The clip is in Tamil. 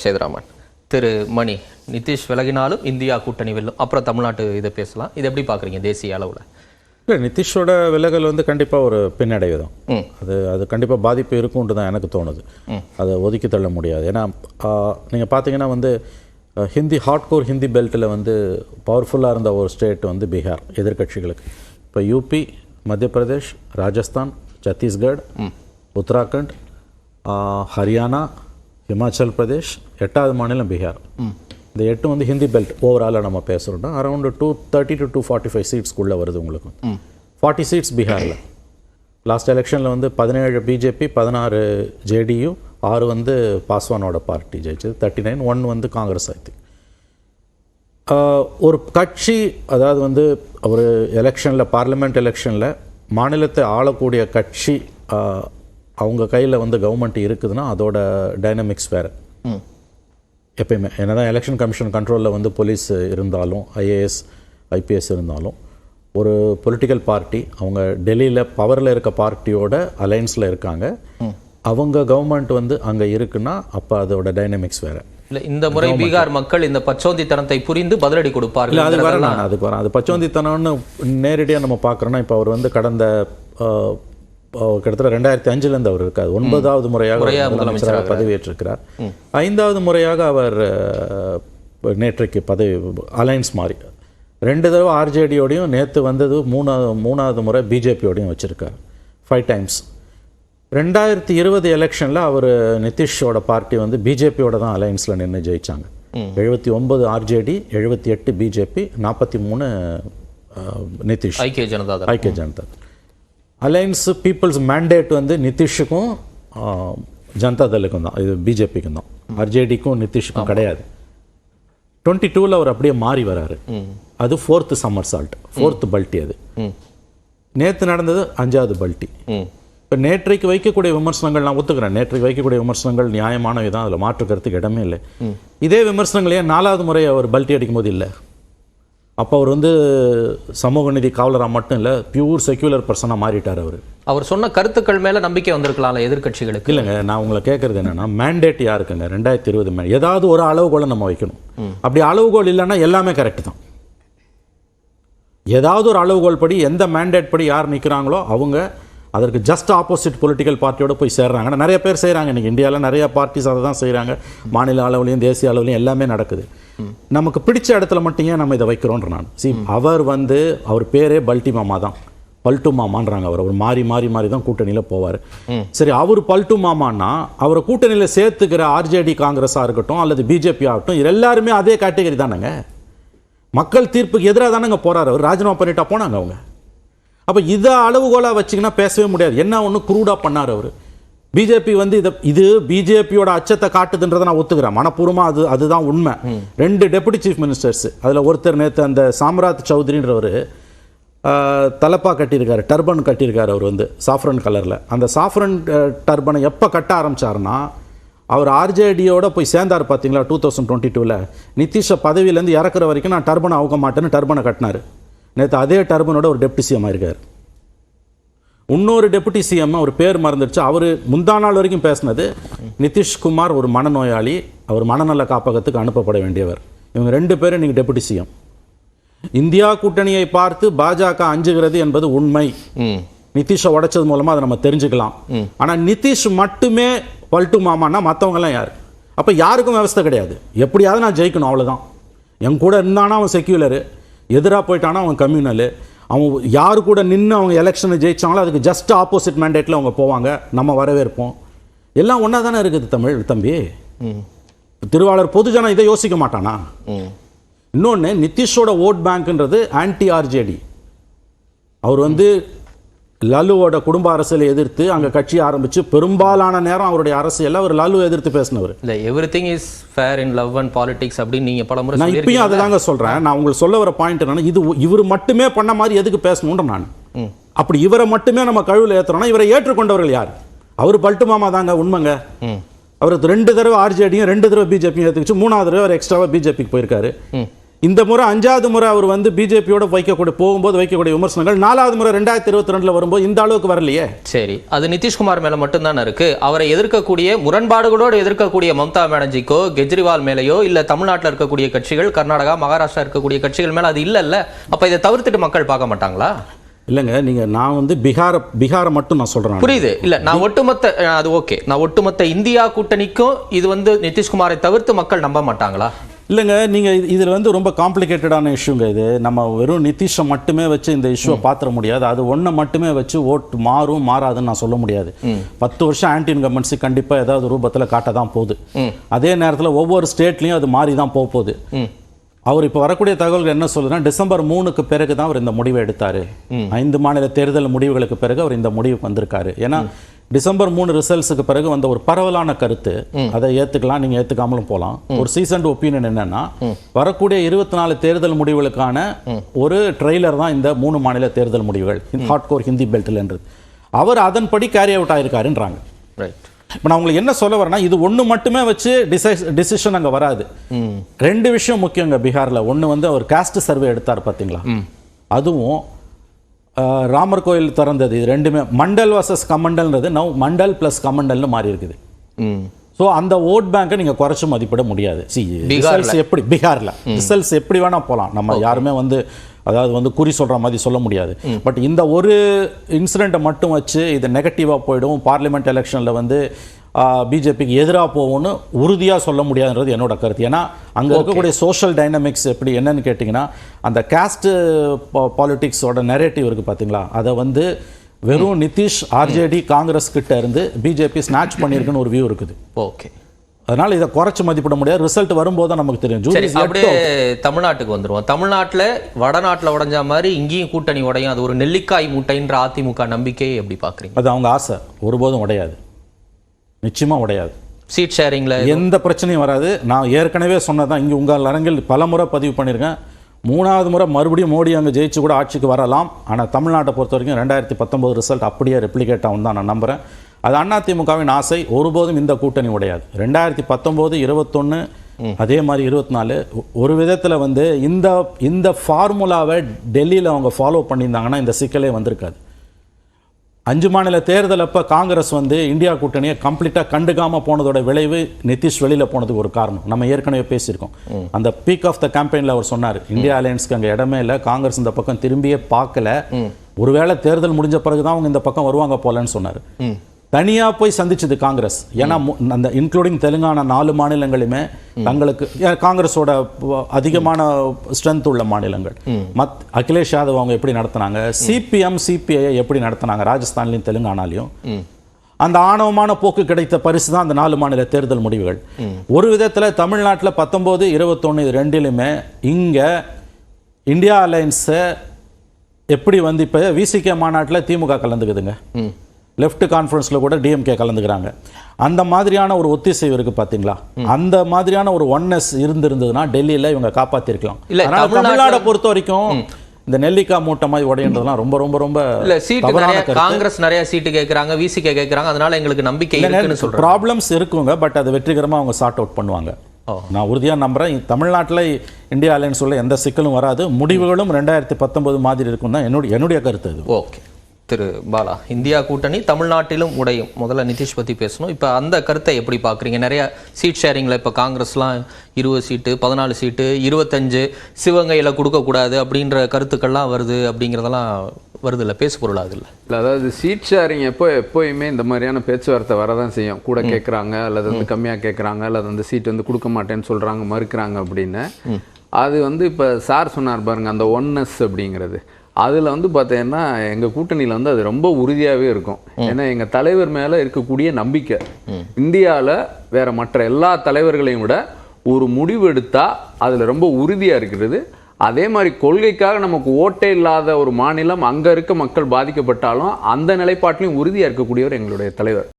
சேதுராமன். திரு மணி, நிதிஷ் விலகினாலும் இந்தியா கூட்டணி வெல்லும், அப்புறம் தமிழ்நாட்டு இதை பேசலாம். இது எப்படி பார்க்குறீங்க தேசிய அளவில்? இல்லை, நிதிஷோட விலகல் கண்டிப்பாக ஒரு பின்னடைவு தான். அது கண்டிப்பாக பாதிப்பு இருக்கும்னு தான் எனக்கு தோணுது. அதை ஒதுக்கி தள்ள முடியாது. ஏன்னா நீங்கள் பார்த்தீங்கன்னா ஹிந்தி ஹார்ட்கோர் ஹிந்தி பெல்ட்டில் பவர்ஃபுல்லாக இருந்த ஒரு ஸ்டேட் பீகார் எதிர்கட்சிகளுக்கு. இப்போ யூபி, மத்திய பிரதேஷ், ராஜஸ்தான், சத்தீஸ்கர், உத்தராகண்ட், ஹரியானா, ஹிமாச்சல் பிரதேஷ், 8வது மாநிலம் பீகார். இந்த 8 ஹிந்தி பெல்ட் ஓவராலாக நம்ம பேசுகிறோம்னா அரௌண்ட் 230 to 245 சீட்ஸ்க்குள்ளே வருது உங்களுக்கு. 40 சீட்ஸ் பீகாரில். லாஸ்ட் எலெக்ஷனில் 17 பிஜேபி, 16 ஜேடியு, 6 பாஸ்வானோட பார்ட்டி ஜெயிச்சது, 39, 1 காங்கிரஸ். ஆயிடுச்சு. ஒரு கட்சி, அதாவது ஒரு எலெக்ஷனில், பார்லிமெண்ட் எலெக்ஷனில் மாநிலத்தை ஆளக்கூடிய கட்சி அவங்க கையில் கவர்மெண்ட் இருக்குதுன்னா அதோட டைனமிக்ஸ் வேறு. எப்பயுமே என்ன தான் எலெக்ஷன் கமிஷன் கண்ட்ரோலில் போலீஸ் இருந்தாலும், ஐஏஎஸ் ஐபிஎஸ் இருந்தாலும், ஒரு பொலிட்டிக்கல் பார்ட்டி அவங்க டெல்லியில் பவரில் இருக்க பார்ட்டியோட அலையன்ஸில் இருக்காங்க, அவங்க கவர்மெண்ட் அங்கே இருக்குன்னா அப்போ அதோட டைனமிக்ஸ் வேறு. இல்லை, இந்த முறை பீகார் மக்கள் இந்த பச்சோந்தித்தனத்தை புரிந்து பதிலடி கொடுப்பார்கள். இல்லை, அதுக்கு வரேன். அது பச்சோந்தித்தனம்னு நேரடியாக நம்ம பார்க்குறோன்னா, இப்போ அவர் கடந்த கிட்டத்தட்ட 2005 அவர் இருக்கார். 9வது முறையாக முதலமைச்சராக பதவியேற்றிருக்கிறார். 5வது முறையாக அவர் நேற்றைக்கு பதவி அலையன்ஸ் மாறி 2 தடவை ஆர்ஜேடியோடையும், நேற்று 3வது முறை பிஜேபியோடையும் வச்சுருக்கார். 5 times. 2020 எலெக்ஷனில் அவர் நிதிஷோட பார்ட்டி பிஜேபியோட தான் அலையன்ஸில் நின்று ஜெயித்தாங்க. 79 ஆர்ஜேடி, 78 பிஜேபி, 43 நிதிஷ், ஐக்கிய ஜனதா. அலையன்ஸ் பீப்புள்ஸ் மேண்டேட் நிதிஷுக்கும் ஜனதாதளுக்கும் தான், இது பிஜேபிக்கும் தான். ஆர்ஜேடிக்கும் நிதிஷுக்கும் கிடையாது. 22 அவர் அப்படியே மாறி வராரு. அது 4th சம்மர்சால்ட், 4th பல்ட்டி. அது நேற்று நடந்தது 5வது பல்ட்டி. இப்போ நேற்றைக்கு வைக்கக்கூடிய விமர்சனங்கள் நான் ஒத்துக்கிறேன். நேற்றைக்கு வைக்கக்கூடிய விமர்சனங்கள் நியாயமானவை தான், அதில் மாற்று கருத்துக்கு இடமே இல்லை. இதே விமர்சனங்களே 4வது முறை அவர் பல்ட்டி அடிக்கும் போது இல்லை. அப்போ அவர் சமூக நீதி காவலராக மட்டும் இல்லை, பியூர் செக்யூலர் பர்சனாக மாறிட்டார். அவர் சொன்ன கருத்துக்கள் மேலே நம்பிக்கை வந்திருக்கலாம்ல எதிர்கட்சிகளுக்கு. இல்லைங்க, நான் உங்களை கேட்குறது என்னென்னா, மேண்டேட் யாருக்குங்க? 2020 ஏதாவது ஒரு அளவுகோலை நம்ம வைக்கணும். அப்படி அளவுகோல் இல்லைன்னா எல்லாமே கரெக்டு தான். ஏதாவது ஒரு அளவுகோல் படி, எந்த மேண்டேட் படி யார் நிற்கிறாங்களோ அவங்க அதற்கு ஜஸ்ட் ஆப்போசிட் பொலிட்டிக்கல் பார்ட்டியோட போய் சேர்றாங்க. ஆனால் நிறைய பேர் செய்கிறாங்க. இன்றைக்கி இந்தியாவில் நிறைய பார்ட்டிஸ் அதை தான் செய்கிறாங்க. மாநில அளவுலையும் தேசிய அளவுலையும் எல்லாமே நடக்குது. நமக்கு பிடிச்ச இடத்துல மட்டும் ஏன் நம்ம இதை வைக்கிறோன்ற நான் அவர் அவர் பேரே பல்ட்டி மாமா தான், பல்ட்டு மாமான்றாங்க. அவர் மாறி மாறி மாறி தான் கூட்டணியில் போவார். சரி, அவர் பல்ட்டு மாமான்னா அவரை கூட்டணியில் சேர்த்துக்கிற ஆர்ஜேடி காங்கிரஸாக இருக்கட்டும் அல்லது பிஜேபி ஆகட்டும், எல்லாருமே அதே கேட்டகரி தானேங்க. மக்கள் தீர்ப்புக்கு எதிராக தானேங்க போகிறார். அவர் ராஜினாமா பண்ணிட்டா போனாங்க அவங்க. அப்போ இதை அளவுகோலாக வச்சிங்கன்னா பேசவே முடியாது. என்ன ஒன்று குரூடாக பண்ணார் அவர். பிஜேபி இது பிஜேபியோட அச்சத்தை காட்டுதுன்றதை நான் ஒத்துக்கிறேன் மனப்பூர்வமாக. அதுதான் உண்மை. 2 டெபுட்டி சீஃப் மினிஸ்டர்ஸ், அதில் ஒருத்தர் நேற்று அந்த சாம்ராத் சௌத்ரின்றவர் தலப்பா கட்டியிருக்காரு, டர்பன் கட்டியிருக்காரு. அவர் சாஃப்ரன் கலரில். அந்த சாஃப்ரன் டர்பனை எப்போ கட்ட ஆரம்பித்தார்னா, அவர் ஆர்ஜேடியோட போய் சேர்ந்தார் பார்த்தீங்களா 2022. நிதிஷை பதவியிலேருந்து இறக்குற வரைக்கும் நான் டர்பனை அவுக்க மாட்டேன்னு டர்பனை கட்டினார். நேற்று அதே டர்பனோட ஒரு டெப்டி சிஎம் ஆயிருக்கார். இன்னொரு டெபுட்டி சிஎம், அவர் பேர் மறந்துடுச்சு, அவர் முந்தா நாள் வரைக்கும் பேசினது நிதிஷ்குமார் ஒரு மனநோயாளி, அவர் மனநல காப்பகத்துக்கு அனுப்பப்பட வேண்டியவர். இவங்க 2 பேரும் இன்னைக்கு டெபுட்டி சிஎம். இந்தியா கூட்டணியை பார்த்து பாஜக அஞ்சுகிறது என்பது உண்மை. நிதிஷை உடைச்சது மூலமாக அதை நம்ம தெரிஞ்சுக்கலாம். ஆனால் நிதிஷ் மட்டுமே பல்ட்டு மாமான்னா மற்றவங்கெல்லாம் யார்? அப்போ யாருக்கும் விவஸ்தை கிடையாது. எப்படியாவது நான் ஜெயிக்கணும், அவ்வளோதான். என் கூட இருந்தானா அவன் செக்யூலரு, எதிராக போயிட்டானா அவன் கம்யூனலு. அவங்க யார் கூட நின்று அவங்க எலெக்ஷனை ஜெயிச்சாங்களோ அதுக்கு ஜஸ்ட் ஆப்போசிட் மேண்டேட்டில் அவங்க போவாங்க. நம்ம வரவேற்போம். எல்லாம் ஒன்றா தானே இருக்குது தம்பி. திருவாளர் பொதுஜனம் இதை யோசிக்க மாட்டானா? இன்னொன்று, நிதிஷோட ஓட் பேங்க்ன்றது ஆன்டி ஆர்ஜேடி. அவர் லாலுவோட குடும்ப அரசியலை எதிர்த்து அங்கே கட்சி ஆரம்பித்து பெரும்பாலான நேரம் அவருடைய அரசியல் அவர் லாலுவை எதிர்த்து பேசினவர். இல்லை, everything is fair in love and politics அப்படின்னு நீங்கள் பல முறை நான் இப்பயும் அதை தாங்க சொல்கிறேன். நான் உங்களுக்கு சொல்ல வர பாயிண்ட் என்னன்னா, இவர் மட்டுமே பண்ண மாதிரி எதுக்கு பேசணுன்ற நான். அப்படி இவரை மட்டுமே நம்ம கழுவில் ஏற்றுறோம்னா இவரை ஏற்றுக்கொண்டவர்கள் யார்? அவர் பல்ட்டு மாமா தாங்க, உண்மைங்க. அவர் 2 தடவை ஆர்ஜேடியும் 2 தடவை பிஜேபியும் ஏற்றுக்கிச்சு, 3வது தடவை அவர் எக்ஸ்ட்ராவாக பிஜேபிக்கு போயிருக்காரு. இந்த முறை 5வது முறை அவர் வந்து பிஜேபியோட போகும்போது வைக்கக்கூடிய விமர்சனங்கள் 4வது முறை 2022 வரும்போது இந்த அளவுக்கு வரலையே. சரி, அது நிதிஷ்குமார் மேல மட்டும்தானே இருக்கு. அவரை எதிர்க்கக்கூடிய முரண்பாடுகளோடு எதிர்க்கக்கூடிய மம்தா பானர்ஜிக்கோ கெஜ்ரிவால் மேலேயோ இல்ல தமிழ்நாட்டில் இருக்கக்கூடிய கட்சிகள், கர்நாடகா மகாராஷ்டிரா இருக்கக்கூடிய கட்சிகள் மேல அது இல்ல. அப்ப இதை தவிர்த்துட்டு மக்கள் பார்க்க மாட்டாங்களா? இல்லைங்க, நான் வந்து பீகாரை மட்டும் நான் சொல்றேன். புரியுது. இல்ல நான் ஒட்டுமொத்த அது ஓகே, நான் ஒட்டுமொத்த இந்தியா கூட்டணிக்கும் இது வந்து நிதிஷ்குமாரை தவிர்த்து மக்கள் நம்ப மாட்டாங்களா? இல்லைங்க, நீங்கள் இதில் வந்து ரொம்ப காம்ப்ளிகேட்டடான இஷ்யூங்க இது. நம்ம வெறும் நிதிஷை மட்டுமே வச்சு இந்த இஷ்யூவை பார்த்துட முடியாது. அது ஒன்றை மட்டுமே வச்சு ஓட்டு மாறாதுன்னு நான் சொல்ல முடியாது. 10 வருஷம் ஆன்டி இன்கம்பன்சி கண்டிப்பாக ஏதாவது ரூபத்தில் காட்ட தான் போகுது. அதே நேரத்தில் ஒவ்வொரு ஸ்டேட்லையும் அது மாறி தான் போகுது. அவர் இப்போ வரக்கூடிய தகவல்கள் என்ன சொல்லுதுன்னா, டிசம்பர் 3க்கு பிறகு தான் அவர் இந்த முடிவை எடுத்தார். 5 மாநில தேர்தல் முடிவுகளுக்கு பிறகு அவர் இந்த முடிவுக்கு வந்திருக்காரு. ஏன்னா டிசம்பர் 3 ரிசல்ட்ஸுக்கு பிறகு வந்த ஒரு பரவலான கருத்து, அதை ஏற்றுக்கலாம், நீங்கள் ஏற்றுக்காமலும் போகலாம். ஒரு சீசன்ட் ஒப்பீனியன் என்னன்னா, வரக்கூடிய 24 தேர்தல் முடிவுகளுக்கான ஒரு ட்ரெய்லர் தான் இந்த 3 மாநில தேர்தல் முடிவுகள், ஹார்ட்கோர் ஹிந்தி பெல்ட்லன்றது. அவர் அதன்படி கேரி அவுட் ஆயிருக்காருன்றாங்க. ரைட். இப்போ நான் உங்களுக்கு என்ன சொல்ல வரேன்னா, இது ஒன்று மட்டுமே வச்சு டிசிஷன் அங்கே வராது. 2 விஷயம் முக்கியங்க பீகாரில். ஒன்று வந்து அவர் காஸ்ட் சர்வே எடுத்தார் பார்த்தீங்களா, அதுவும் ராமர் கோயில் திறந்தது. இது ரெண்டுமே மண்டல் வர்சஸ் கமண்டல்ன்றது நவ் மண்டல் ப்ளஸ் கமண்டல்னு மாறி இருக்குது. ஸோ அந்த ஓட் பேங்கை நீங்கள் குறைச்சி மதிப்பிட முடியாது. ரிசல்ட்ஸ் எப்படி பீகாரில் ரிசல்ட்ஸ் எப்படி வேணால் போகலாம், நம்ம யாருமே வந்து அதாவது வந்து குறி சொல்கிற மாதிரி சொல்ல முடியாது. பட் இந்த ஒரு இன்சிடெண்ட்டை மட்டும் வச்சு இது நெகட்டிவாக போயிடும், பார்லிமெண்ட் எலெக்ஷனில் வந்து பிஜேபிக்கு எதிராக போகும்னு உறுதியாக சொல்ல முடியாதுன்றது என்னோட கருத்து. ஏன்னா அங்கே இருக்கக்கூடிய சோஷியல் டைனமிக்ஸ் எப்படி என்னன்னு கேட்டிங்கன்னா, அந்த காஸ்ட் பாலிட்டிக்ஸோட நெரேட்டிவ் இருக்குது பார்த்தீங்களா, அதை வந்து வெறும் நிதிஷ் ஆர்ஜேடி காங்கிரஸ் கிட்ட இருந்து பிஜேபி ஸ்நாச் பண்ணியிருக்குன்னு ஒரு வியூ இருக்குது. ஓகே, அதனால இதை குறைச்சு மதிப்பிட முடியாது. ரிசல்ட் வரும்போது தான் நமக்கு தெரியும். அப்படியே தமிழ்நாட்டுக்கு வந்துருவோம். தமிழ்நாட்டில் வடநாட்டில் உடைஞ்ச மாதிரி இங்கேயும் கூட்டணி உடையும். அது ஒரு நெல்லிக்காய் மூட்டைன்ற அதிமுக நம்பிக்கையை எப்படி பார்க்குறீங்க? அது அவங்க ஆசை, ஒருபோதும் உடையாது, நிச்சயமா உடையாது. சீட் ஷேரிங்ல எந்த பிரச்சனையும் வராது. நான் ஏற்கனவே சொன்னதான், இங்கே உங்கள் அரங்கில் பல முறை பதிவு பண்ணியிருக்கேன். 3வது முறை மறுபடியும் மோடி அங்கே ஜெயிச்சு கூட ஆட்சிக்கு வரலாம். ஆனால் தமிழ்நாட்டை பொறுத்த வரைக்கும் 2019 ரிசல்ட் அப்படியே ரெப்ளிகேட் ஆகும் தான் நான் நம்புகிறேன். அது அதிமுகவின் ஆசை. ஒருபோதும் இந்த கூட்டணி உடையாது. 2019, 21 அதே மாதிரி 24 ஒரு விதத்தில் வந்து இந்த ஃபார்முலாவை டெல்லியில் அவங்க ஃபாலோ பண்ணியிருந்தாங்கன்னா இந்த சிக்கலே வந்திருக்காது. 5 மாநில தேர்தல் அப்போ காங்கிரஸ் வந்து இந்தியா கூட்டணியை கம்ப்ளீட்டாக கண்டுக்காமல் போனதோட விளைவு நிதிஷ் வெளியில் போனதுக்கு ஒரு காரணம். நம்ம ஏற்கனவே பேசியிருக்கோம். அந்த பீக் ஆஃப் த கேம்பெயினில் அவர் சொன்னார், இந்தியா அலையன்ஸ்க்கு அங்கே இடமே இல்லை, காங்கிரஸ் இந்த பக்கம் திரும்பியே பார்க்கல, ஒருவேளை தேர்தல் முடிஞ்ச பிறகு தான் அவங்க இந்த பக்கம் வருவாங்க போலன்னு சொன்னார். தனியாக போய் சந்திச்சது காங்கிரஸ். ஏன்னா அந்த இன்க்ளூடிங் தெலுங்கானா 4 மாநிலங்களுமே தங்களுக்கு காங்கிரஸோட அதிகமான ஸ்ட்ரென்த் உள்ள மாநிலங்கள். அகிலேஷ் யாதவ் அவங்க எப்படி நடத்தினாங்க, சிபிஎம் சிபிஐ எப்படி நடத்தினாங்க ராஜஸ்தான்லையும் தெலுங்கானாலையும், அந்த ஆணவமான போக்கு கிடைத்த பரிசு தான் அந்த 4 மாநில தேர்தல் முடிவுகள். ஒரு விதத்தில் தமிழ்நாட்டில் 19, 21 இது ரெண்டிலுமே இங்கே இந்தியா அலையன்ஸை எப்படி வந்து இப்போ விசிகே மாநாட்டில் திமுக கலந்துக்குதுங்க, லெஃப்ட் கான்ஃபரன்ஸில் கூட டிஎம்கே கலந்துக்கிறாங்க. அந்த மாதிரியான ஒரு ஒத்திசைவு இருக்கு பார்த்தீங்களா, அந்த மாதிரியான ஒரு ஒன்னஸ் இருந்திருந்ததுன்னா டெல்லியில் இவங்க காப்பாற்றிருக்கலாம். தமிழ்நாடை பொறுத்த வரைக்கும் இந்த நெல்லிக்காய் மூட்டை மாதிரி உடையன்றதுலாம் ரொம்ப ரொம்ப ரொம்ப இல்ல. சீட்டு காங்கிரஸ் நிறைய சீட்டு கேட்குறாங்க, விசிகே கேட்குறாங்க, அதனால எங்களுக்கு நம்பிக்கை இருக்குன்னு சொல்றாங்க. ப்ராப்ளம்ஸ் இருக்குங்க, பட் அதை வெற்றிகரமாக அவங்க சார்ட் அவுட் பண்ணுவாங்க. நான் உறுதியாக நம்புறேன். தமிழ்நாட்டில் இந்தியா அலையன்ஸ் உள்ள எந்த சிக்கலும் வராது, முடிவுகளும் 2019 மாதிரி இருக்கும் தான் என்னுடைய கருத்து. அது ஓகே. திரு பாலா, இந்தியா கூட்டணி தமிழ்நாட்டிலும் உடையும். முதல்ல நிதிஷ் பற்றி பேசணும். இப்போ அந்த கருத்தை எப்படி பார்க்குறீங்க? நிறைய சீட் ஷேரிங்கில் இப்போ காங்கிரஸ்லாம் 20 சீட்டு, 14 சீட்டு, 25 சிவகங்கையில் கொடுக்கக்கூடாது அப்படின்ற கருத்துக்கள்லாம் வருது. அப்படிங்கிறதெல்லாம் வருது இல்லை, பேசு பொருளாது இல்லை. அதாவது சீட் ஷேரிங் எப்போயுமே இந்த மாதிரியான பேச்சுவார்த்தை வரதான் செய்யும். கூட கேட்குறாங்க, அல்லது வந்து கம்மியாக கேட்குறாங்க, அல்லது வந்து சீட் வந்து கொடுக்க மாட்டேன்னு சொல்கிறாங்க, மறுக்கிறாங்க அப்படின்னு. அது வந்து இப்போ சார் சொன்னார் பாருங்க, அந்த ஒன்னஸ் அப்படிங்கிறது, அதில் வந்து பார்த்தீங்கன்னா எங்கள் கூட்டணியில் வந்து அது ரொம்ப உறுதியாகவே இருக்கும். ஏன்னா எங்கள் தலைவர் மேலே இருக்கக்கூடிய நம்பிக்கை, இந்தியாவில் வேற மற்ற எல்லா தலைவர்களையும் விட ஒரு முடிவு எடுத்தால் அதில் ரொம்ப உறுதியாக இருக்கிறது. அதே மாதிரி கொள்கைக்காக நமக்கு ஓட்டே இல்லாத ஒரு மாநிலம், அங்கே இருக்க மக்கள் பாதிக்கப்பட்டாலும் அந்த நிலைப்பாட்டிலையும் உறுதியாக இருக்கக்கூடியவர் எங்களுடைய தலைவர்.